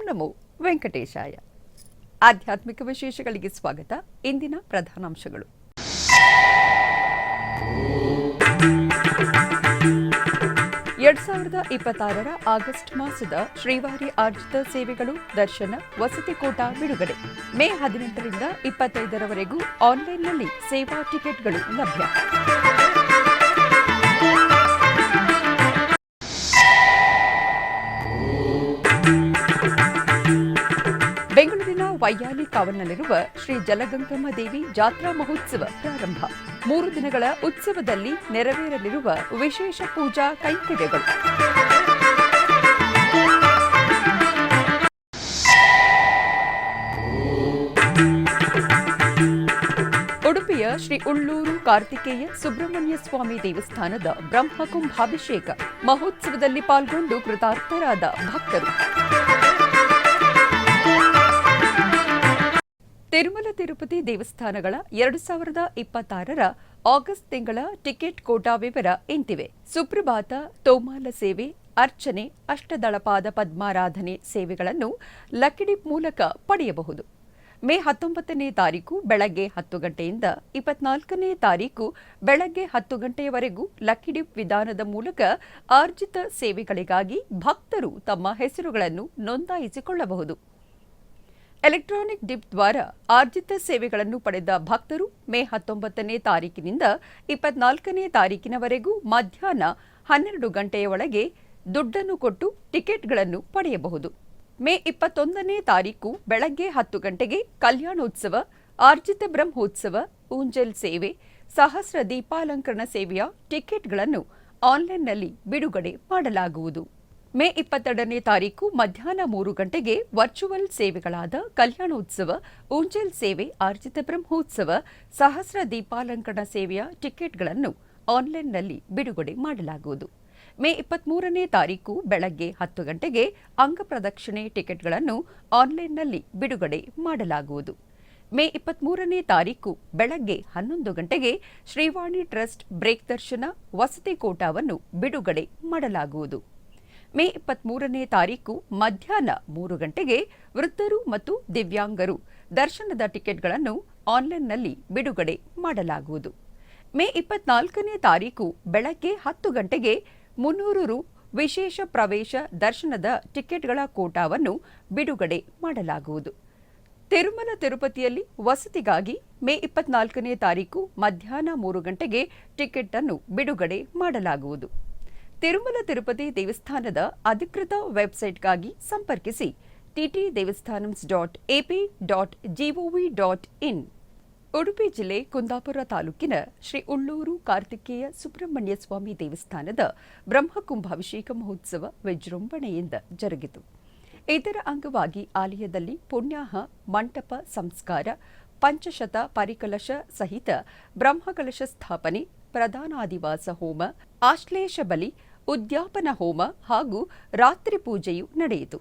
ನಮೋ ವೆಂಕಟೇಶಾಯ. ಆಧ್ಯಾತ್ಮಿಕ ವಿಶೇಷಗಳಿಗೆ ಸ್ವಾಗತ. ಇಂದಿನ ಪ್ರಧಾನಾಂಶಗಳು. 2026 ಆಗಸ್ಟ್ ಮಾಸದ ಶ್ರೀವಾರಿ ಆರ್ಜಿತ ಸೇವೆಗಳು, ದರ್ಶನ, ವಸತಿ ಕೋಟಾ ಬಿಡುಗಡೆ. ಮೇ 18ರಿಂದ 25ರವರೆಗೂ ಆನ್ಲೈನ್ನಲ್ಲಿ ಸೇವಾ ಟಿಕೆಟ್ಗಳು ಲಭ್ಯ. ಬೆಂಗಳೂರಿನ ವೈಯಾಲಿ ಕಾವಲ್ನಲ್ಲಿರುವ ಶ್ರೀ ಜಲಗಂಗಮ್ಮ ದೇವಿ ಜಾತ್ರಾ ಮಹೋತ್ಸವ ಪ್ರಾರಂಭ. 3 ದಿನಗಳ ಉತ್ಸವದಲ್ಲಿ ನೆರವೇರಲಿರುವ ವಿಶೇಷ ಪೂಜಾ ಕೈಂಕರ್ಯಗಳು. ಉಡುಪಿಯ ಶ್ರೀ ಉಳ್ಳೂರು ಕಾರ್ತಿಕೇಯ ಸುಬ್ರಹ್ಮಣ್ಯ ಸ್ವಾಮಿ ದೇವಸ್ಥಾನದ ಬ್ರಹ್ಮಕುಂಭಾಭಿಷೇಕ ಮಹೋತ್ಸವದಲ್ಲಿ ಪಾಲ್ಗೊಂಡು ಕೃತಾರ್ಥರಾದ ಭಕ್ತರು. ತಿರುಮಲ ತಿರುಪತಿ ದೇವಸ್ಥಾನಗಳ 2026ರ ಆಗಸ್ಟ್ ತಿಂಗಳ ಟಿಕೆಟ್ ಕೋಟಾ ವಿವರ ಇಂತಿವೆ. ಸುಪ್ರಭಾತ, ತೋಮಾಲ ಸೇವೆ, ಅರ್ಚನೆ, ಅಷ್ಟದಳಪಾದ ಪದ್ಮಾರಾಧನೆ ಸೇವೆಗಳನ್ನು ಲಕ್ಕಿ ಡಿಪ್ ಮೂಲಕ ಪಡೆಯಬಹುದು. ಮೇ 19ನೇ ತಾರೀಕು ಬೆಳಗ್ಗೆ 10 ಗಂಟೆಯಿಂದ 24ನೇ ತಾರೀಕು ಬೆಳಗ್ಗೆ 10 ಗಂಟೆಯವರೆಗೂ ಲಕ್ಕಿ ಡಿಪ್ ವಿಧಾನದ ಮೂಲಕ ಆರ್ಜಿತ ಸೇವೆಗಳಿಗಾಗಿ ಭಕ್ತರು ತಮ್ಮ ಹೆಸರುಗಳನ್ನು ನೋಂದಾಯಿಸಿಕೊಳ್ಳಬಹುದು. ಎಲೆಕ್ಟ್ರಾನಿಕ್ ಡಿಪ್ ದ್ವಾರ ಆರ್ಜಿತ ಸೇವೆಗಳನ್ನು ಪಡೆದ ಭಕ್ತರು ಮೇ 19ನೇ ತಾರೀಕಿನಿಂದ 24ನೇ ತಾರೀಕಿನವರೆಗೂ ಮಧ್ಯಾಹ್ನ 12 ಗಂಟೆಯ ಒಳಗೆ ದುಡ್ಡನ್ನು ಕೊಟ್ಟು ಟಿಕೆಟ್ಗಳನ್ನು ಪಡೆಯಬಹುದು. ಮೇ 21ನೇ ತಾರೀಕು ಬೆಳಗ್ಗೆ 10 ಗಂಟೆಗೆ ಕಲ್ಯಾಣೋತ್ಸವ, ಆರ್ಜಿತ ಬ್ರಹ್ಮೋತ್ಸವ, ಊಂಜಲ್ ಸೇವೆ, ಸಹಸ್ರ ದೀಪಾಲಂಕರಣ ಸೇವೆಯ ಟಿಕೆಟ್ಗಳನ್ನು ಆನ್ಲೈನ್ನಲ್ಲಿ ಬಿಡುಗಡೆ ಮಾಡಲಾಗುವುದು. ಮೇ 22ನೇ ತಾರೀಕು ಮಧ್ಯಾಹ್ನ 3 ಗಂಟೆಗೆ ವರ್ಚುವಲ್ ಸೇವೆಗಳಾದ ಕಲ್ಯಾಣೋತ್ಸವ, ಊಂಜಲ್ ಸೇವೆ, ಆರ್ಜಿತ ಬ್ರಹ್ಮೋತ್ಸವ, ಸಹಸ್ರ ದೀಪಾಲಂಕರಣ ಸೇವೆಯ ಟಿಕೆಟ್ಗಳನ್ನು ಆನ್ಲೈನ್ನಲ್ಲಿ ಬಿಡುಗಡೆ ಮಾಡಲಾಗುವುದು. ಮೇ 23ನೇ ತಾರೀಕು ಬೆಳಗ್ಗೆ 10 ಗಂಟೆಗೆ ಅಂಗಪ್ರದಕ್ಷಿಣೆ ಟಿಕೆಟ್ಗಳನ್ನು ಆನ್ಲೈನ್ನಲ್ಲಿ ಬಿಡುಗಡೆ ಮಾಡಲಾಗುವುದು. ಮೇ 23ನೇ ತಾರೀಕು ಬೆಳಗ್ಗೆ 11 ಗಂಟೆಗೆ ಶ್ರೀವಾಣಿ ಟ್ರಸ್ಟ್ ಬ್ರೇಕ್ ದರ್ಶನ ವಸತಿ ಕೋಟಾವನ್ನು ಬಿಡುಗಡೆ ಮಾಡಲಾಗುವುದು. ಮೇ 23ನೇ ತಾರೀಕು ಮಧ್ಯಾಹ್ನ 3 ಗಂಟೆಗೆ ವೃದ್ಧರು ಮತ್ತು ದಿವ್ಯಾಂಗರು ದರ್ಶನದ ಟಿಕೆಟ್ಗಳನ್ನು ಆನ್ಲೈನ್ನಲ್ಲಿ ಬಿಡುಗಡೆ ಮಾಡಲಾಗುವುದು. ಮೇ 24ನೇ ತಾರೀಕು ಬೆಳಗ್ಗೆ 10 ಗಂಟೆಗೆ 300 ರು ವಿಶೇಷ ಪ್ರವೇಶ ದರ್ಶನದ ಟಿಕೆಟ್ಗಳ ಕೋಟಾವನ್ನು ಬಿಡುಗಡೆ ಮಾಡಲಾಗುವುದು. ತಿರುಮಲ ತಿರುಪತಿಯಲ್ಲಿ ವಸತಿಗಾಗಿ ಮೇ 24ನೇ ತಾರೀಕು ಮಧ್ಯಾಹ್ನ 3 ಗಂಟೆಗೆ ಟಿಕೆಟ್ ಅನ್ನು ಬಿಡುಗಡೆ ಮಾಡಲಾಗುವುದು. ತಿರುಮಲ ತಿರುಪತಿ ದೇವಸ್ಥಾನದ ಅಧಿಕೃತ ವೆಬ್ಸೈಟ್ಗಾಗಿ ಸಂಪರ್ಕಿಸಿ ttdevastanams.ap.gov.in. ಉಡುಪಿ ಜಿಲ್ಲೆ ಕುಂದಾಪುರ ತಾಲೂಕಿನ ಶ್ರೀ ಉಳ್ಳೂರು ಕಾರ್ತಿಕೇಯ ಸುಬ್ರಹ್ಮಣ್ಯ ಸ್ವಾಮಿ ದೇವಸ್ಥಾನದ ಬ್ರಹ್ಮಕುಂಭಾಭಿಷೇಕ ಮಹೋತ್ಸವ ವಿಜೃಂಭಣೆಯಿಂದ ಜರುಗಿತು. ಇದರ ಅಂಗವಾಗಿ ಆಲಯದಲ್ಲಿ ಪುಣ್ಯಾಹ ಮಂಟಪ ಸಂಸ್ಕಾರ, ಪಂಚಶತ ಪರಿಕಲಶ ಸಹಿತ ಬ್ರಹ್ಮಕಲಶ ಸ್ಥಾಪನೆ, ಪ್ರಧಾನಾದಿವಾಸ ಹೋಮ, ಆಶ್ಲೇಷ ಬಲಿ, ಉದ್ಯಾಪನ ಹೋಮ ಹಾಗೂ ರಾತ್ರಿ ಪೂಜೆಯು ನಡೆಯಿತು.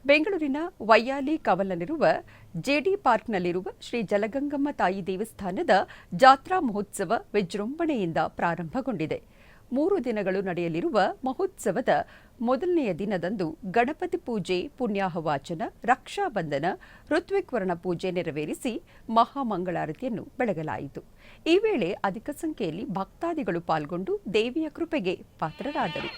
ಬೆಂಗಳೂರಿನ ವೈಯಾಲಿ ಕಾವಲ್ನಲ್ಲಿರುವ ಜೆಡಿ ಪಾರ್ಕ್ನಲ್ಲಿರುವ ಶ್ರೀ ಜಲಗಂಗಮ್ಮ ತಾಯಿ ದೇವಸ್ಥಾನದ ಜಾತ್ರಾ ಮಹೋತ್ಸವ ವಿಜೃಂಭಣೆಯಿಂದ ಪ್ರಾರಂಭಗೊಂಡಿದೆ. 3 ದಿನಗಳು ನಡೆಯಲಿರುವ ಮಹೋತ್ಸವದ ಮೊದಲನೆಯ ದಿನದಂದು ಗಣಪತಿ ಪೂಜೆ, ಪುಣ್ಯಾಹ ವಾಚನ, ರಕ್ಷಾಬಂಧನ, ಋತ್ವಿಕ್ವರ್ಣ ಪೂಜೆ ನೆರವೇರಿಸಿ ಮಹಾಮಂಗಳಾರತಿಯನ್ನು ಬೆಳಗಲಾಯಿತು. ಈ ವೇಳೆ ಅಧಿಕ ಸಂಖ್ಯೆಯಲ್ಲಿ ಭಕ್ತಾದಿಗಳು ಪಾಲ್ಗೊಂಡು ದೇವಿಯ ಕೃಪೆಗೆ ಪಾತ್ರರಾದರು.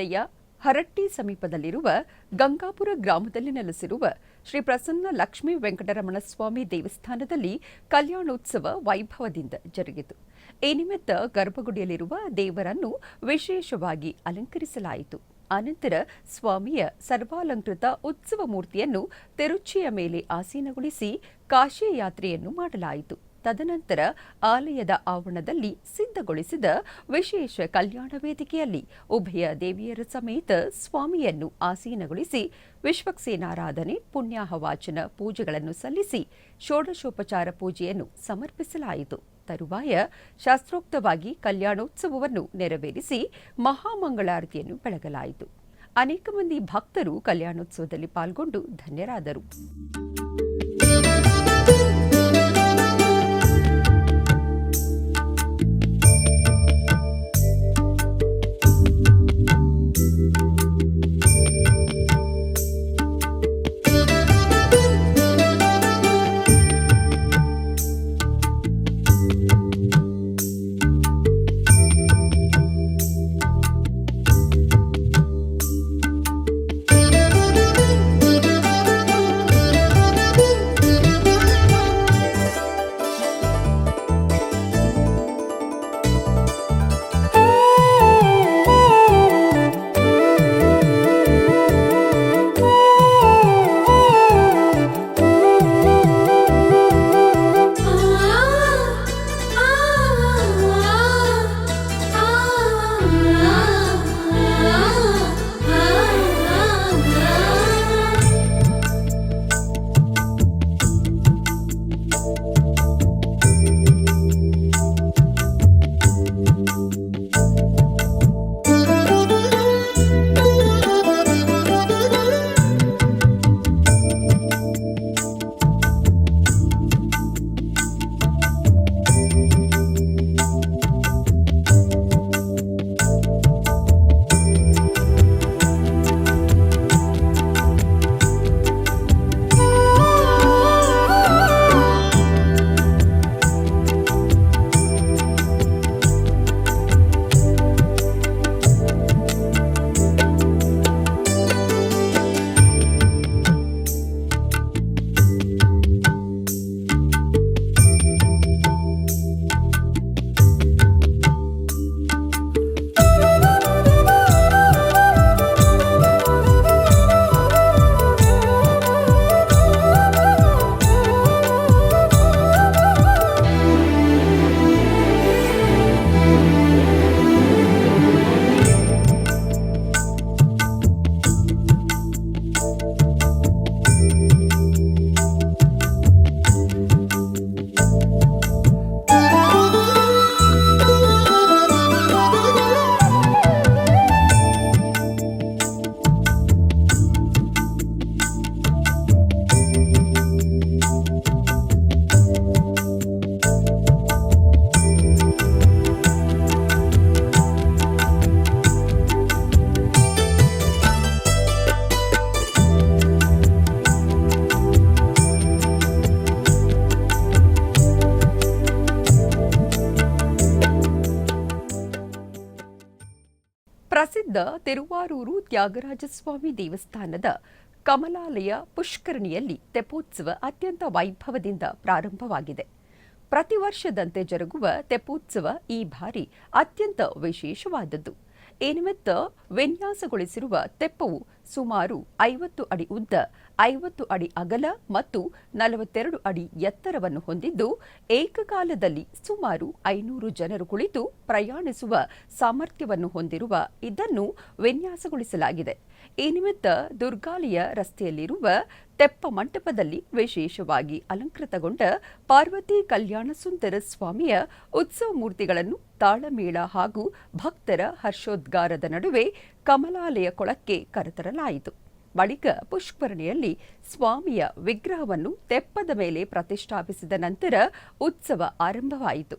ಜಿಲ್ಲೆಯ ಹರಟ್ಟಿ ಸಮೀಪದಲ್ಲಿರುವ ಗಂಗಾಪುರ ಗ್ರಾಮದಲ್ಲಿ ನೆಲೆಸಿರುವ ಶ್ರೀ ಪ್ರಸನ್ನ ಲಕ್ಷ್ಮೀ ವೆಂಕಟರಮಣ ಸ್ವಾಮಿ ದೇವಸ್ಥಾನದಲ್ಲಿ ಕಲ್ಯಾಣೋತ್ಸವ ವೈಭವದಿಂದ ಜರುಗಿತು. ಈ ನಿಮಿತ್ತ ಗರ್ಭಗುಡಿಯಲ್ಲಿರುವ ದೇವರನ್ನು ವಿಶೇಷವಾಗಿ ಅಲಂಕರಿಸಲಾಯಿತು. ಅನಂತರ ಸ್ವಾಮಿಯ ಸರ್ವಾಲಂಕೃತ ಉತ್ಸವ ಮೂರ್ತಿಯನ್ನು ತಿರುಚಿಯ ಮೇಲೆ ಆಸೀನಗೊಳಿಸಿ ಕಾಶಿ ಯಾತ್ರೆಯನ್ನು ಮಾಡಲಾಯಿತು. ತದನಂತರ ಆಲಯದ ಆವರಣದಲ್ಲಿ ಸಿದ್ಧಗೊಳಿಸಿದ ವಿಶೇಷ ಕಲ್ಯಾಣ ವೇದಿಕೆಯಲ್ಲಿ ಉಭಯ ದೇವಿಯರ ಸಮೇತ ಸ್ವಾಮಿಯನ್ನು ಆಸೀನಗೊಳಿಸಿ ವಿಶ್ವಕ್ಸೇನಾರಾಧನೆ, ಪುಣ್ಯಾಹವಾಚನ ಪೂಜೆಗಳನ್ನು ಸಲ್ಲಿಸಿ ಷೋಡಶೋಪಚಾರ ಪೂಜೆಯನ್ನು ಸಮರ್ಪಿಸಲಾಯಿತು. ತರುವಾಯ ಶಾಸ್ತ್ರೋಕ್ತವಾಗಿ ಕಲ್ಯಾಣೋತ್ಸವವನ್ನು ನೆರವೇರಿಸಿ ಮಹಾಮಂಗಳಾರತಿಯನ್ನು ಬೆಳಗಲಾಯಿತು. ಅನೇಕ ಮಂದಿ ಭಕ್ತರು ಕಲ್ಯಾಣೋತ್ಸವದಲ್ಲಿ ಪಾಲ್ಗೊಂಡು ಧನ್ಯರಾದರು. ಪ್ರಸಿದ್ಧ ತಿರುವಾರೂರು ತ್ಯಾಗರಾಜಸ್ವಾಮಿ ದೇವಸ್ಥಾನದ ಕಮಲಾಲಯ ಪುಷ್ಕರಣಿಯಲ್ಲಿ ತೆಪ್ಪೋತ್ಸವ ಅತ್ಯಂತ ವೈಭವದಿಂದ ಪ್ರಾರಂಭವಾಗಿದೆ. ಪ್ರತಿ ವರ್ಷದಂತೆ ಜರುಗುವ ತೆಪ್ಪೋತ್ಸವ ಈ ಬಾರಿ ಅತ್ಯಂತ ವಿಶೇಷವಾದದ್ದು. ಈ ನಿಮಿತ್ತ ವಿನ್ಯಾಸಗೊಳಿಸಿರುವ ತೆಪ್ಪವು ಸುಮಾರು 50 ಅಡಿ ಉದ್ದ, 50 ಅಡಿ ಅಗಲ ಮತ್ತು 42 ಅಡಿ ಎತ್ತರವನ್ನು ಹೊಂದಿದ್ದು, ಏಕಕಾಲದಲ್ಲಿ ಸುಮಾರು 500 ಜನರು ಕುಳಿತು ಪ್ರಯಾಣಿಸುವ ಸಾಮರ್ಥ್ಯವನ್ನು ಹೊಂದಿರುವ ಇದನ್ನು ವಿನ್ಯಾಸಗೊಳಿಸಲಾಗಿದೆ. ಈ ನಿಮಿತ್ತ ದುರ್ಗಾಲಯ ರಸ್ತೆಯಲ್ಲಿರುವ ತೆಪ್ಪ ಮಂಟಪದಲ್ಲಿ ವಿಶೇಷವಾಗಿ ಅಲಂಕೃತಗೊಂಡ ಪಾರ್ವತಿ ಕಲ್ಯಾಣ ಸುಂದರ ಸ್ವಾಮಿಯ ಉತ್ಸವ ಮೂರ್ತಿಗಳನ್ನು ತಾಳಮೇಳ ಹಾಗೂ ಭಕ್ತರ ಹರ್ಷೋದ್ಗಾರದ ನಡುವೆ ಕಮಲಾಲಯ ಕೊಳಕ್ಕೆ ಕರೆತರಲಾಯಿತು. ಬಳಿಕ ಪುಷ್ಕರಣಿಯಲ್ಲಿ ಸ್ವಾಮಿಯ ವಿಗ್ರಹವನ್ನು ತೆಪ್ಪದ ಮೇಲೆ ಪ್ರತಿಷ್ಠಾಪಿಸಿದ ನಂತರ ಉತ್ಸವ ಆರಂಭವಾಯಿತು.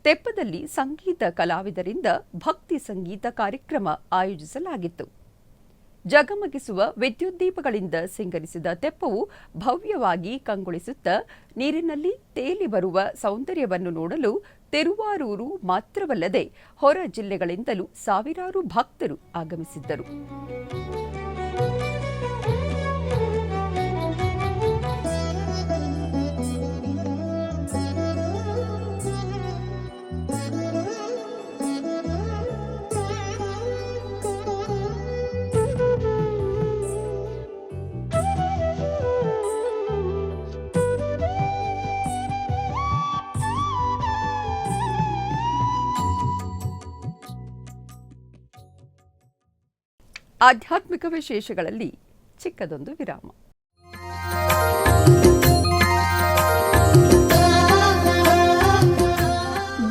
ತೆಪ್ಪದಲ್ಲಿ ಸಂಗೀತ ಕಲಾವಿದರಿಂದ ಭಕ್ತಿ ಸಂಗೀತ ಕಾರ್ಯಕ್ರಮ ಆಯೋಜಿಸಲಾಗಿತ್ತು. ಜಗಮಗಿಸುವ ವಿದ್ಯುತ್ ದೀಪಗಳಿಂದ ಸಿಂಗರಿಸಿದ ತೆಪ್ಪವು ಭವ್ಯವಾಗಿ ಕಂಗೊಳಿಸುತ್ತಾ ನೀರಿನಲ್ಲಿ ತೇಲಿ ಬರುವ ಸೌಂದರ್ಯವನ್ನು ನೋಡಲು ತಿರುವಾರೂರು ಮಾತ್ರವಲ್ಲದೆ ಹೊರ ಜಿಲ್ಲೆಗಳಿಂದಲೂ ಸಾವಿರಾರು ಭಕ್ತರು ಆಗಮಿಸಿದ್ದರು. ಆಧ್ಯಾತ್ಮಿಕ ವಿಶೇಷಗಳಲ್ಲಿ ಚಿಕ್ಕದೊಂದು ವಿರಾಮ.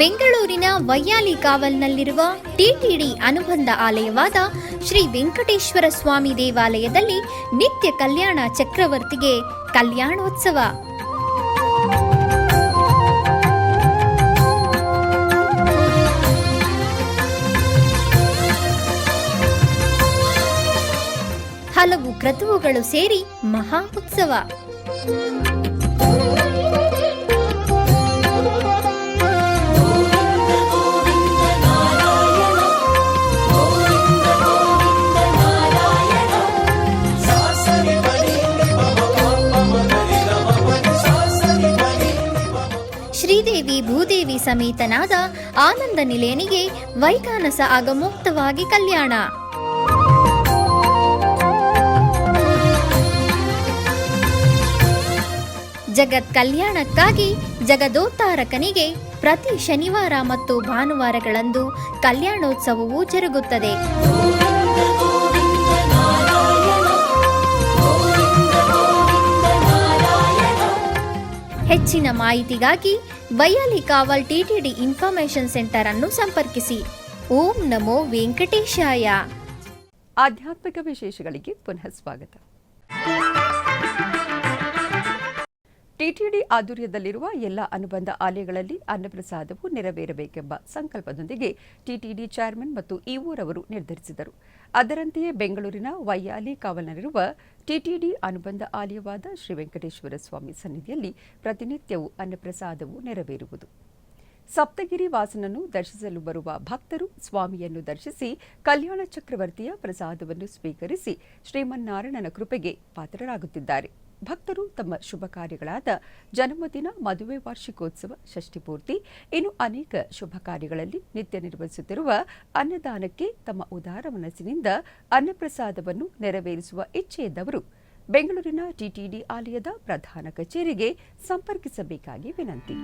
ಬೆಂಗಳೂರಿನ ವೈಯಾಲಿ ಕಾವಲ್ನಲ್ಲಿರುವ ಟಿಟಿಡಿ ಅನುಬಂಧ ಆಲಯವಾದ ಶ್ರೀ ವೆಂಕಟೇಶ್ವರ ಸ್ವಾಮಿ ದೇವಾಲಯದಲ್ಲಿ ನಿತ್ಯ ಕಲ್ಯಾಣ ಚಕ್ರವರ್ತಿಗೆ ಕಲ್ಯಾಣೋತ್ಸವ. ಹಲವು ಕ್ರತುವುಗಳು ಸೇರಿ ಮಹಾ ಉತ್ಸವ. ಶ್ರೀದೇವಿ ಭೂದೇವಿ ಸಮೇತನಾದ ಆನಂದ ನಿಲಯನಿಗೆ ವೈಖಾನಸ ಆಗಮೋಕ್ತವಾಗಿ ಕಲ್ಯಾಣ. ಜಗತ್ ಕಲ್ಯಾಣಕ್ಕಾಗಿ ಜಗದೋತ್ತಾರಕನಿಗೆ ಪ್ರತಿ ಶನಿವಾರ ಮತ್ತು ಭಾನುವಾರಗಳಂದು ಕಲ್ಯಾಣೋತ್ಸವವು ಜರುಗುತ್ತದೆ. ಹೆಚ್ಚಿನ ಮಾಹಿತಿಗಾಗಿ ವೈಯಾಲಿ ಕಾವಲ್ ಟಿಟಿಡಿ ಇನ್ಫಾರ್ಮೇಷನ್ ಸೆಂಟರ್ ಅನ್ನು ಸಂಪರ್ಕಿಸಿ. ಓಂ ನಮೋ ವೆಂಕಟೇಶಾಯ. ಆಧ್ಯಾತ್ಮಿಕ ವಿಶೇಷಗಳಿಗೆ ಪುನಃ ಸ್ವಾಗತ. ಟಿಟಿಡಿ ಆಧ್ವರ್ಯದಲ್ಲಿರುವ ಎಲ್ಲ ಅನುಬಂಧ ಆಲಯಗಳಲ್ಲಿ ಅನ್ನಪ್ರಸಾದವು ನೆರವೇರಬೇಕೆಂಬ ಸಂಕಲ್ಪದೊಂದಿಗೆ ಟಿಟಿಡಿ ಚೇರ್ಮನ್ ಮತ್ತು ಇಒರವರು ನಿರ್ಧರಿಸಿದರು. ಅದರಂತೆಯೇ ಬೆಂಗಳೂರಿನ ವೈಯಾಲಿ ಕಾವಲ್ನಲ್ಲಿರುವ ಟಿಟಿಡಿ ಅನುಬಂಧ ಆಲಯವಾದ ಶ್ರೀ ವೆಂಕಟೇಶ್ವರ ಸ್ವಾಮಿ ಸನ್ನಿಧಿಯಲ್ಲಿ ಪ್ರತಿನಿತ್ಯವೂ ಅನ್ನಪ್ರಸಾದವು ನೆರವೇರುವುದು. ಸಪ್ತಗಿರಿ ವಾಸನನ್ನು ದರ್ಶಿಸಲು ಬರುವ ಭಕ್ತರು ಸ್ವಾಮಿಯನ್ನು ದರ್ಶಿಸಿ ಕಲ್ಯಾಣ ಚಕ್ರವರ್ತಿಯ ಪ್ರಸಾದವನ್ನು ಸ್ವೀಕರಿಸಿ ಶ್ರೀಮನ್ನಾರಾಯಣನ ಕೃಪೆಗೆ ಪಾತ್ರರಾಗುತ್ತಿದ್ದಾರೆ. ಭಕ್ತರು ತಮ್ಮ ಶುಭ ಕಾರ್ಯಗಳಾದ ಜನ್ಮದಿನ, ಮದುವೆ, ವಾರ್ಷಿಕೋತ್ಸವ, ಷಷ್ಠಿಪೂರ್ತಿ ಇನ್ನು ಅನೇಕ ಶುಭ ಕಾರ್ಯಗಳಲ್ಲಿ ನಿತ್ಯ ನಿರ್ವಹಿಸುತ್ತಿರುವ ಅನ್ನದಾನಕ್ಕೆ ತಮ್ಮ ಉದಾರ ಮನಸ್ಸಿನಿಂದ ಅನ್ನಪ್ರಸಾದವನ್ನು ನೆರವೇರಿಸುವ ಇಚ್ಛೆಯಿದ್ದವರು ಬೆಂಗಳೂರಿನ ಟಿಟಿಡಿ ಆಲಯದ ಪ್ರಧಾನ ಕಚೇರಿಗೆ ಸಂಪರ್ಕಿಸಬೇಕಾಗಿ ವಿನಂತಿ.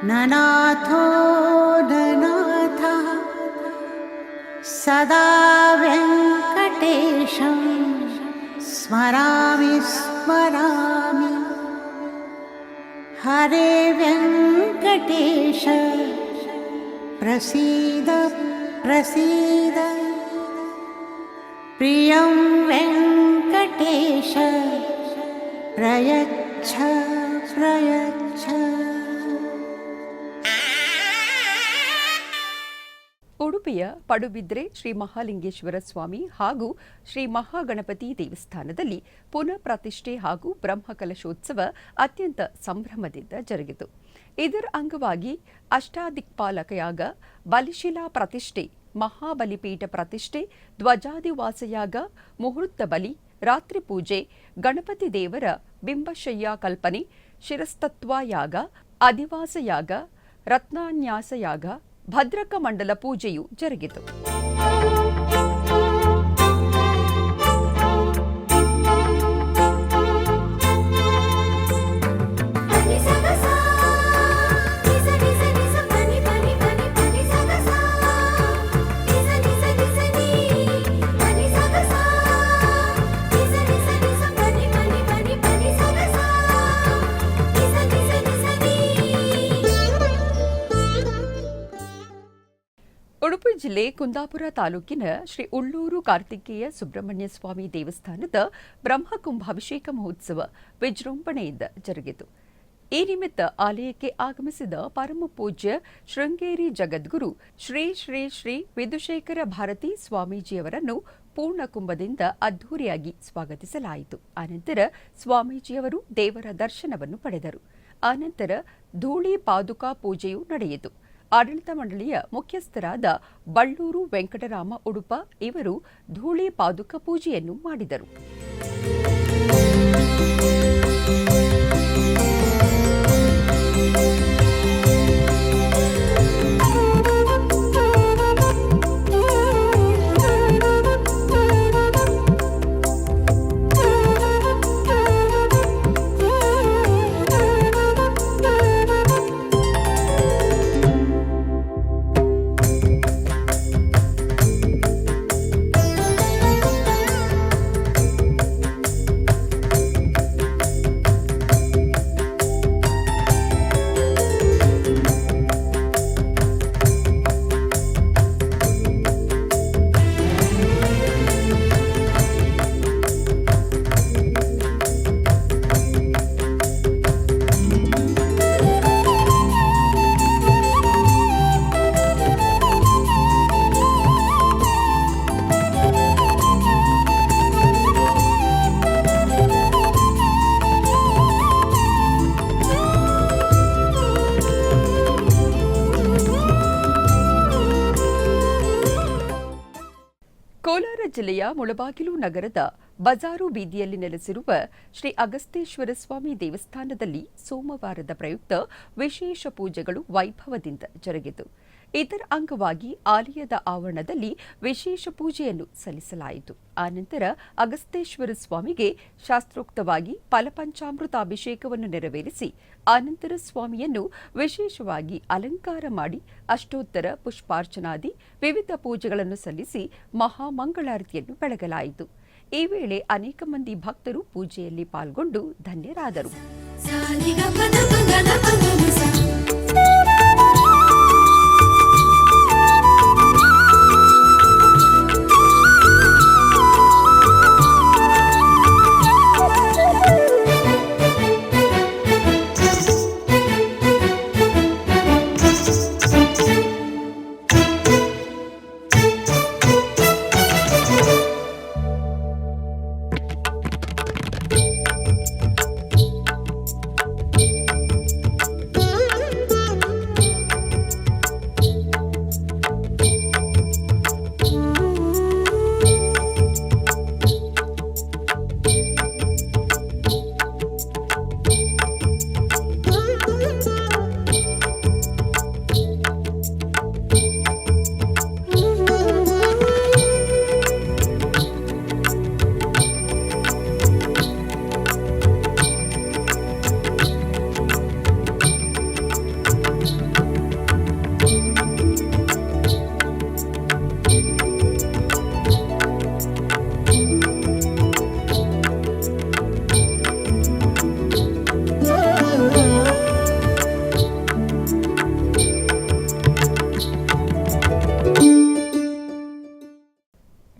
ನನಾಥೋ ನನಾಥಃ ಸದಾ ವೆಂಕಟೇಶಂ ಸ್ಮರಾಮಿ ಸ್ಮರಾಮಿ. ಹರೇ ವೆಂಕಟೇಶ ಪ್ರಸೀದ ಪ್ರಸೀದ. ಪ್ರಿಯಂ ವೆಂಕಟೇಶ ಪ್ರಯಚ್ಛ ಪ್ರಯಚ್ಛ. ಉಡುಪಿಯ ಪಡುಬಿದ್ರೆ ಶ್ರೀ ಮಹಾಲಿಂಗೇಶ್ವರ ಸ್ವಾಮಿ ಹಾಗೂ ಶ್ರೀ ಮಹಾಗಣಪತಿ ದೇವಸ್ಥಾನದಲ್ಲಿ ಪುನಃ ಪ್ರತಿಷ್ಠೆ ಹಾಗೂ ಬ್ರಹ್ಮಕಲಶೋತ್ಸವ ಅತ್ಯಂತ ಸಂಭ್ರಮದಿಂದ ಜರುಗಿತು. ಇದರ ಅಂಗವಾಗಿ ಅಷ್ಟಾದಿಕ್ಪಾಲಕಯಾಗ, ಬಲಿಶಿಲಾ ಪ್ರತಿಷ್ಠೆ, ಮಹಾಬಲಿಪೀಠ ಪ್ರತಿಷ್ಠೆ, ಧ್ವಜಾದಿವಾಸಯಾಗ, ಮುಹೂರ್ತ ಬಲಿ, ರಾತ್ರಿ ಪೂಜೆ, ಗಣಪತಿ ದೇವರ ಬಿಂಬಶಯ್ಯ ಕಲ್ಪನೆ, ಶಿರಸ್ತತ್ವಯಾಗ, ಅಧಿವಾಸಯಾಗ, ರತ್ನಾನ್ಯಾಸಯಾಗ, ಭದ್ರಕ ಮಂಡಲ ಪೂಜೆಯು ಜರುಗಿತು. ಉಡುಪಿ ಜಿಲ್ಲೆ ಕುಂದಾಪುರ ತಾಲೂಕಿನ ಶ್ರೀ ಉಳ್ಳೂರು ಕಾರ್ತಿಕೇಯ ಸುಬ್ರಹ್ಮಣ್ಯ ಸ್ವಾಮಿ ದೇವಸ್ಥಾನದ ಬ್ರಹ್ಮಕುಂಭಾಭಿಷೇಕ ಮಹೋತ್ಸವ ವಿಜೃಂಭಣೆಯಿಂದ ಜರುಗಿತು. ಈ ನಿಮಿತ್ತ ಆಲಯಕ್ಕೆ ಆಗಮಿಸಿದ ಪರಮ ಪೂಜ್ಯ ಶೃಂಗೇರಿ ಜಗದ್ಗುರು ಶ್ರೀ ಶ್ರೀ ಶ್ರೀ ವಿಧುಶೇಖರ ಭಾರತಿ ಸ್ವಾಮೀಜಿಯವರನ್ನು ಪೂರ್ಣಕುಂಭದಿಂದ ಅದ್ಧೂರಿಯಾಗಿ ಸ್ವಾಗತಿಸಲಾಯಿತು. ಆನಂತರ ಸ್ವಾಮೀಜಿಯವರು ದೇವರ ದರ್ಶನವನ್ನು ಪಡೆದರು. ಆನಂತರ ಧೂಳಿ ಪಾದುಕಾ ಪೂಜೆಯೂ ನಡೆಯಿತು. ಆಡಳಿತ ಮಂಡಳಿಯ ಮುಖ್ಯಸ್ಥರಾದ ಬಳ್ಳೂರು ವೆಂಕಟರಾಮ ಉಡುಪ ಇವರು ಧೂಳಿ ಪಾದುಕ ಪೂಜೆಯನ್ನು ಮಾಡಿದರು. ಕೋಲಾರ ಜಿಲ್ಲೆಯ ಮುಳಬಾಗಿಲು ನಗರದ ಬಜಾರು ಬೀದಿಯಲ್ಲಿ ನೆಲೆಸಿರುವ ಶ್ರೀ ಅಗಸ್ತೇಶ್ವರ ಸ್ವಾಮಿ ದೇವಸ್ಥಾನದಲ್ಲಿ ಸೋಮವಾರದ ಪ್ರಯುಕ್ತ ವಿಶೇಷ ಪೂಜೆಗಳು ವೈಭವದಿಂದ ಜರುಗಿತು. ಇದರ ಅಂಗವಾಗಿ ಆಲಯದ ಆವರಣದಲ್ಲಿ ವಿಶೇಷ ಪೂಜೆಯನ್ನು ಸಲ್ಲಿಸಲಾಯಿತು. ಆನಂತರ ಅಗಸ್ತೇಶ್ವರ ಸ್ವಾಮಿಗೆ ಶಾಸ್ತ್ರೋಕ್ತವಾಗಿ ಫಲಪಂಚಾಮೃತಾಭಿಷೇಕವನ್ನು ನೆರವೇರಿಸಿ ಆನಂತರ ಸ್ವಾಮಿಯನ್ನು ವಿಶೇಷವಾಗಿ ಅಲಂಕಾರ ಮಾಡಿ ಅಷ್ಟೋತ್ತರ ಪುಷ್ಪಾರ್ಚನಾದಿ ವಿವಿಧ ಪೂಜೆಗಳನ್ನು ಸಲ್ಲಿಸಿ ಮಹಾಮಂಗಳಾರತಿಯನ್ನು ಬೆಳಗಲಾಯಿತು. ಈ ವೇಳೆ ಅನೇಕ ಮಂದಿ ಭಕ್ತರು ಪೂಜೆಯಲ್ಲಿ ಪಾಲ್ಗೊಂಡು ಧನ್ಯರಾದರು.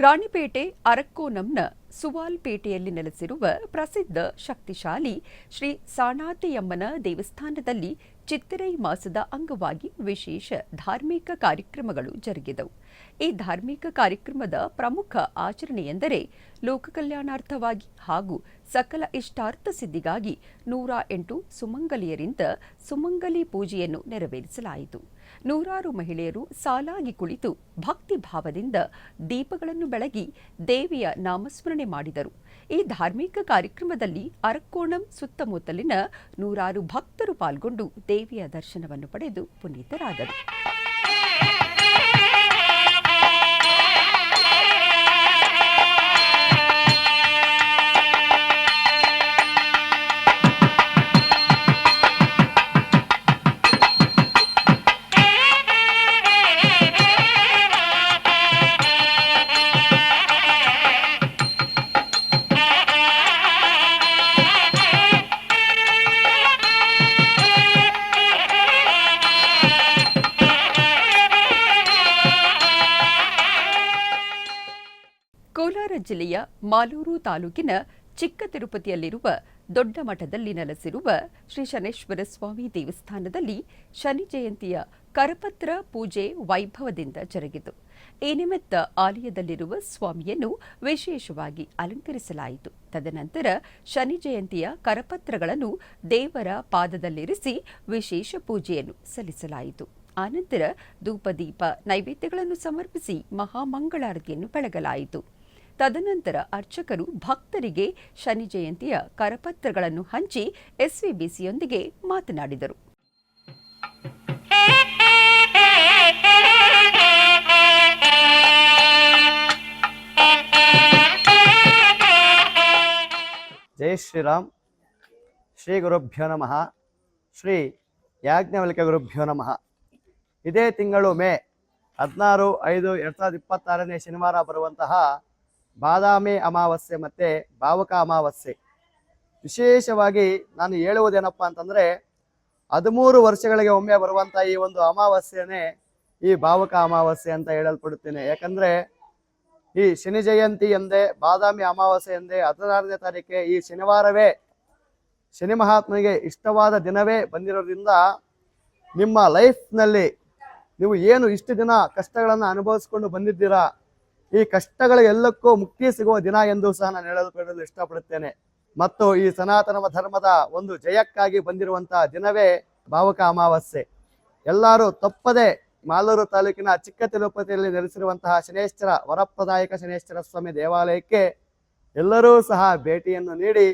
ರಾಣಿಪೇಟೆ ಅರಕ್ಕೋನಂನ ಸುವಾಲ್ಪೇಟೆಯಲ್ಲಿ ನೆಲೆಸಿರುವ ಪ್ರಸಿದ್ಧ ಶಕ್ತಿಶಾಲಿ ಶ್ರೀ ಸಾಣಾತಿಯಮ್ಮನ ದೇವಸ್ಥಾನದಲ್ಲಿ ಚಿತ್ತಿರೈ ಮಾಸದ ಅಂಗವಾಗಿ ವಿಶೇಷ ಧಾರ್ಮಿಕ ಕಾರ್ಯಕ್ರಮಗಳು ಜರುಗಿದವು. ಈ ಧಾರ್ಮಿಕ ಕಾರ್ಯಕ್ರಮದ ಪ್ರಮುಖ ಆಚರಣೆಯೆಂದರೆ ಲೋಕ ಕಲ್ಯಾಣಾರ್ಥವಾಗಿ ಹಾಗೂ ಸಕಲ ಇಷ್ಟಾರ್ಥ ಸಿದ್ಧಿಗಾಗಿ 108 ಸುಮಂಗಲಿಯರಿಂದ ಸುಮಂಗಲಿ ಪೂಜೆಯನ್ನು ನೆರವೇರಿಸಲಾಯಿತು. ನೂರಾರು ಮಹಿಳೆಯರು ಸಾಲಾಗಿ ಕುಳಿತು ಭಕ್ತಿ ಭಾವದಿಂದ ದೀಪಗಳನ್ನು ಬೆಳಗಿ ದೇವಿಯ ನಾಮಸ್ಮರಣೆ ಮಾಡಿದರು. ಈ ಧಾರ್ಮಿಕ ಕಾರ್ಯಕ್ರಮದಲ್ಲಿ ಅರಕ್ಕೋಣಂ ಸುತ್ತಮುತ್ತಲಿನ ನೂರಾರು ಭಕ್ತರು ಪಾಲ್ಗೊಂಡು ದೇವಿಯ ದರ್ಶನವನ್ನು ಪಡೆದು ಪುನೀತರಾದರು. ಕೋಲಾರ ಜಿಲ್ಲೆಯ ಮಾಲೂರು ತಾಲೂಕಿನ ಚಿಕ್ಕ ತಿರುಪತಿಯಲ್ಲಿರುವ ದೊಡ್ಡ ಮಠದಲ್ಲಿ ನೆಲೆಸಿರುವ ಶ್ರೀ ಶನೇಶ್ವರ ಸ್ವಾಮಿ ದೇವಸ್ಥಾನದಲ್ಲಿ ಶನಿ ಜಯಂತಿಯ ಕರಪತ್ರ ಪೂಜೆ ವೈಭವದಿಂದ ಜರುಗಿತು. ಈ ನಿಮಿತ್ತ ಆಲಯದಲ್ಲಿರುವ ಸ್ವಾಮಿಯನ್ನು ವಿಶೇಷವಾಗಿ ಅಲಂಕರಿಸಲಾಯಿತು. ತದನಂತರ ಶನಿ ಜಯಂತಿಯ ಕರಪತ್ರಗಳನ್ನು ದೇವರ ಪಾದದಲ್ಲಿರಿಸಿ ವಿಶೇಷ ಪೂಜೆಯನ್ನು ಸಲ್ಲಿಸಲಾಯಿತು. ಆನಂತರ ಧೂಪದೀಪ ನೈವೇದ್ಯಗಳನ್ನು ಸಮರ್ಪಿಸಿ ಮಹಾಮಂಗಳಾರತಿಯನ್ನು ಬೆಳಗಲಾಯಿತು. ತದನಂತರ ಅರ್ಚಕರು ಭಕ್ತರಿಗೆ ಶನಿ ಜಯಂತಿಯ ಕರಪತ್ರಗಳನ್ನು ಹಂಚಿ ಎಸ್ವಿಬಿಸಿಯೊಂದಿಗೆ ಮಾತನಾಡಿದರು. ಜೈ ಶ್ರೀರಾಮ್. ಶ್ರೀ ಗುರುಭ್ಯೋ ನಮಃ. ಶ್ರೀ ಯಾಜ್ಞವಲ್ಕ್ಯ ಗುರುಭ್ಯೋ ನಮಃ. ಇದೇ ತಿಂಗಳು ಮೇ 16/5/2026 ಶನಿವಾರ ಬರುವಂತಹ ಬಾದಾಮಿ ಅಮಾವಾಸ್ಯೆ ಮತ್ತು ಭಾವುಕ ಅಮಾವಾಸ್ಯೆ. ವಿಶೇಷವಾಗಿ ನಾನು ಹೇಳುವುದೇನಪ್ಪ ಅಂತಂದರೆ 13 ವರ್ಷಗಳಿಗೆ ಒಮ್ಮೆ ಬರುವಂಥ ಈ ಒಂದು ಅಮಾವಾಸ್ಯೆನೇ ಈ ಭಾವುಕ ಅಮಾವಾಸ್ಯೆ ಅಂತ ಹೇಳಲ್ಪಡುತ್ತೇನೆ. ಯಾಕಂದರೆ ಈ ಶನಿ ಜಯಂತಿ ಎಂದೇ ಬಾದಾಮಿ ಅಮಾವಾಸ್ಯೆ ಎಂದೇ 16ನೇ ತಾರೀಕೆ ಈ ಶನಿವಾರವೇ ಶನಿ ಮಹಾತ್ಮನಿಗೆ ಇಷ್ಟವಾದ ದಿನವೇ ಬಂದಿರೋದ್ರಿಂದ ನಿಮ್ಮ ಲೈಫ್ನಲ್ಲಿ ನೀವು ಏನು ಇಷ್ಟು ದಿನ ಕಷ್ಟಗಳನ್ನು ಅನುಭವಿಸ್ಕೊಂಡು ಬಂದಿದ್ದೀರಾ, ಈ ಕಷ್ಟಗಳ ಎಲ್ಲಕ್ಕೂ ಮುಕ್ತಿ ಸಿಗುವ ದಿನ ಎಂದು ಸಹ ನಾನು ಹೇಳಲು ಇಷ್ಟಪಡುತ್ತೇನೆ. ಮತ್ತು ಈ ಸನಾತನ ಧರ್ಮದ ಒಂದು ಜಯಕ್ಕಾಗಿ ಬಂದಿರುವಂತಹ ದಿನವೇ ಭಾವುಕ ಅಮಾವಾಸ್ಯೆ. ಎಲ್ಲರೂ ತಪ್ಪದೆ ಮಾಲೂರು ತಾಲೂಕಿನ ಚಿಕ್ಕ ತಿರುಪತಿಯಲ್ಲಿ ನೆಲೆಸಿರುವಂತಹ ಶನೇಶ್ವರ ವರಪ್ರದಾಯಕ ಶನೇಶ್ವರ ಸ್ವಾಮಿ ದೇವಾಲಯಕ್ಕೆ ಎಲ್ಲರೂ ಸಹ ಭೇಟಿಯನ್ನು ನೀಡಿ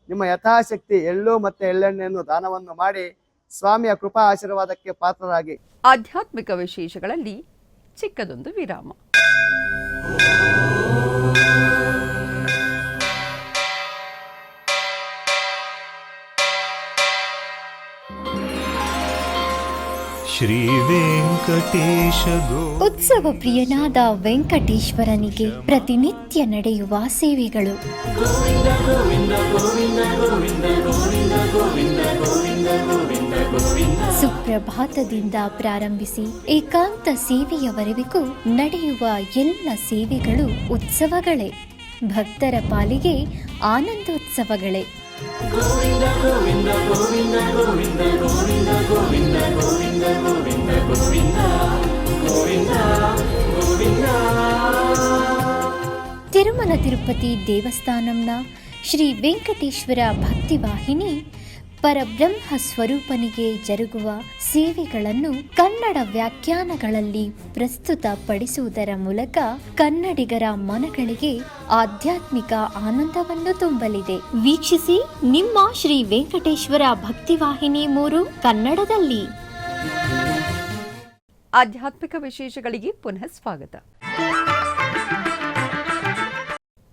ನಿಮ್ಮ ಯಥಾಶಕ್ತಿ ಎಳ್ಳು ಮತ್ತು ಎಳ್ಳೆಣ್ಣೆಯನ್ನು ದಾನವನ್ನು ಮಾಡಿ ಸ್ವಾಮಿಯ ಕೃಪಾ ಆಶೀರ್ವಾದಕ್ಕೆ ಪಾತ್ರರಾಗಿ. ಆಧ್ಯಾತ್ಮಿಕ ವಿಶೇಷಗಳಲ್ಲಿ ಚಿಕ್ಕದೊಂದು ವಿರಾಮ. ಶ್ರೀ ವೆಂಕಟೇಶ ಉತ್ಸವ ಪ್ರಿಯನಾದ ವೆಂಕಟೇಶ್ವರನಿಗೆ ಪ್ರತಿನಿತ್ಯ ನಡೆಯುವ ಸೇವೆಗಳು. ಸುಪ್ರಭಾತದಿಂದ ಪ್ರಾರಂಭಿಸಿ ಏಕಾಂತ ಸೇವೆಯವರೆಗೂ ನಡೆಯುವ ಎಲ್ಲ ಸೇವೆಗಳು ಉತ್ಸವಗಳೇ. ಭಕ್ತರ ಪಾಲಿಗೆ ಆನಂದೋತ್ಸವಗಳೇ. ತಿರುಮಲ ತಿರುಪತಿ ದೇವಸ್ಥಾನಂನ ಶ್ರೀ ವೆಂಕಟೇಶ್ವರ ಭಕ್ತಿವಾಹಿನಿ ಪರಬ್ರಹ್ಮ ಸ್ವರೂಪನಿಗೆ ಜರುಗುವ ಸೇವೆಗಳನ್ನು ಕನ್ನಡ ವ್ಯಾಖ್ಯಾನಗಳಲ್ಲಿ ಪ್ರಸ್ತುತಪಡಿಸುವುದರ ಮೂಲಕ ಕನ್ನಡಿಗರ ಮನಗಳಿಗೆ ಆಧ್ಯಾತ್ಮಿಕ ಆನಂದವನ್ನು ತುಂಬಲಿದೆ. ವೀಕ್ಷಿಸಿ ನಿಮ್ಮ ಶ್ರೀ ವೆಂಕಟೇಶ್ವರ ಭಕ್ತಿವಾಹಿನಿ 3 ಕನ್ನಡದಲ್ಲಿ. ಆಧ್ಯಾತ್ಮಿಕ ವಿಶೇಷಗಳಿಗೆ ಪುನಃ ಸ್ವಾಗತ.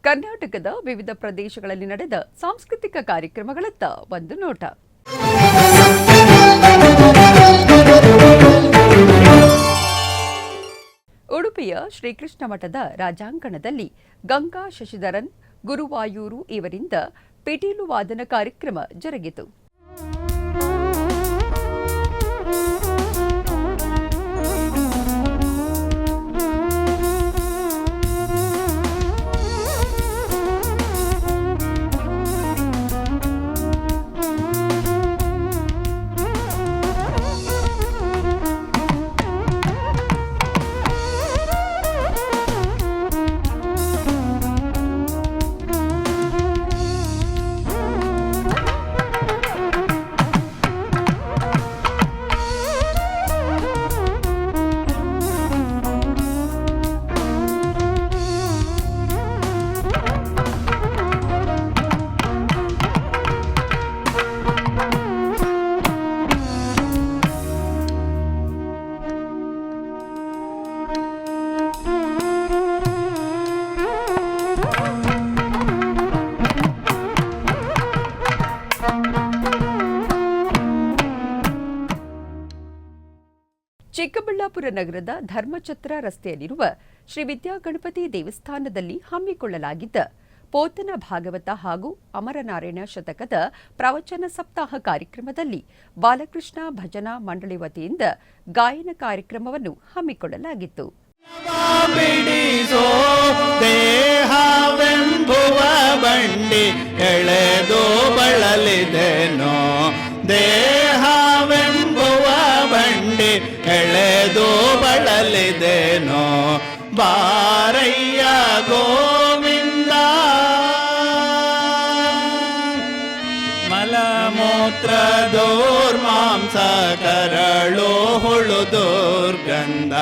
ಕರ್ನಾಟಕದ ವಿವಿಧ ಪ್ರದೇಶಗಳಲ್ಲಿ ನಡೆದ ಸಾಂಸ್ಕೃತಿಕ ಕಾರ್ಯಕ್ರಮಗಳತ್ತ ಒಂದು ನೋಟ. ಉಡುಪಿಯ ಶ್ರೀಕೃಷ್ಣ ಮಠದ ರಾಜಾಂಗಣದಲ್ಲಿ ಗಂಗಾ ಶಶಿಧರನ್ ಗುರುವಾಯೂರು ಇವರಿಂದ ಪಿಟೀಲು ವಾದನ ಕಾರ್ಯಕ್ರಮ ಜರುಗಿತು. ಚಿಕ್ಕಬಳ್ಳಾಪುರ ನಗರದ ಧರ್ಮಛತ್ರ ರಸ್ತೆಯಲ್ಲಿರುವ ಶ್ರೀ ವಿದ್ಯಾಗಣಪತಿ ದೇವಸ್ಥಾನದಲ್ಲಿ ಹಮ್ಮಿಕೊಳ್ಳಲಾಗಿದ್ದ ಪೋತನ ಭಾಗವತ ಹಾಗೂ ಅಮರನಾರಾಯಣ ಶತಕದ ಪ್ರವಚನ ಸಪ್ತಾಹ ಕಾರ್ಯಕ್ರಮದಲ್ಲಿ ಬಾಲಕೃಷ್ಣ ಭಜನಾ ಮಂಡಳಿ ವತಿಯಿಂದ ಗಾಯನ ಕಾರ್ಯಕ್ರಮವನ್ನು ಹಮ್ಮಿಕೊಳ್ಳಲಾಗಿತ್ತು. ಬಿಡಿಸೋ ದೇಹವೆಂಬುವ ಬಂಡಿ ಎಳೆದು ಬಳಲಿದೆನೋ ದೇಹವೆಂಬುವ ಬಂಡಿ ಎಳೆದು ಬಳಲಿದೆನೋ ಬಾರಯ್ಯ ಗೋವಿಂದ ಮಲಮೂತ್ರ ದೂರ್ಮಾಂಸ ಕರಳು ಹುಳು ದುರ್ಗಂಧ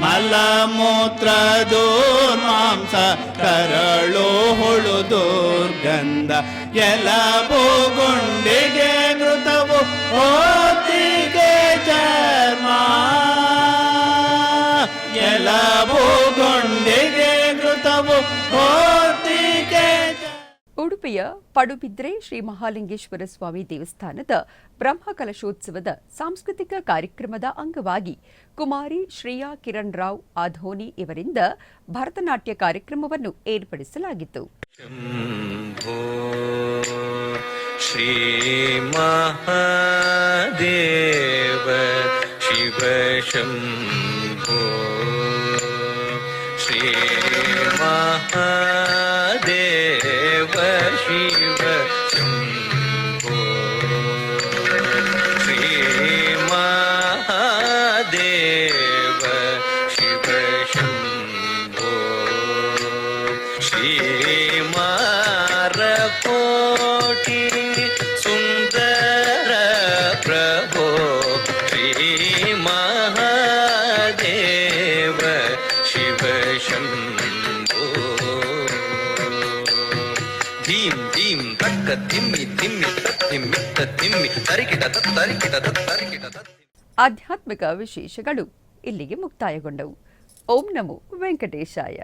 ಮಲಮೂತ್ರ ದೂರ್ಮಾಂಸ ಕರಳು ಹುಳು ದುರ್ಗಂಧ ಎಲಬು ಗುಂಡಿಗೆ ಮೃತವು ಓತಿಗೆ ಚರ್ಮ ಎಲಬು ಗುಂಡಿಗೆ ಮೃತವು ಓತಿಗೆ ಉಡುಪಿಯ ಪಡುಬಿದ್ರೆ ಶ್ರೀ ಮಹಾಲಿಂಗೇಶ್ವರ ಸ್ವಾಮಿ ದೇವಸ್ಥಾನದ ಬ್ರಹ್ಮಕಲಶೋತ್ಸವದ ಸಾಂಸ್ಕೃತಿಕ ಕಾರ್ಯಕ್ರಮದ ಅಂಗವಾಗಿ ಕುಮಾರಿ ಶ್ರೇಯಾ ಕಿರಣ್ ರಾವ್ ಆಧೋನಿ ಇವರಿಂದ ಭರತನಾಟ್ಯ ಕಾರ್ಯಕ್ರಮವನ್ನು ಏರ್ಪಡಿಸಲಾಗಿತ್ತು. ಶಂಭೋ ಶ್ರೀ ಮಹಾದೇವ ಶಿವ ಶಂಭೋ ಶ್ರೀ ಮಹಾದೇವ ಶಿವ ಶಂಭೋ ಶ್ರೀ ಮಹಾದೇವ ಶಿವ ಶಂಭೋ ಶ್ರೀ ಮಾರಕೋಟಿ ಸುಂದರ ಪ್ರಭೋ ಶ್ರೀ ಮಹಾದೇವ ಶಿವ ಶಂಭೋ ಧೀಂ ಧೀಂ ತಕ್ಕ ತಿಮ್ಮಿ ತಿಮ್ಮಿ ತಿಮ್ಮಿತ್ತ ತಿಮ್ಮಿ ತರಿಕಿಟ ತರಿಕಿಟ ತರಿಕಿಟ ಆಧ್ಯಾತ್ಮಿಕ ವಿಶೇಷಗಳು ಇಲ್ಲಿಗೆ ಮುಕ್ತಾಯಗೊಂಡವು. ಓಂ ನಮೋ ವೆಂಕಟೇಶಾಯ.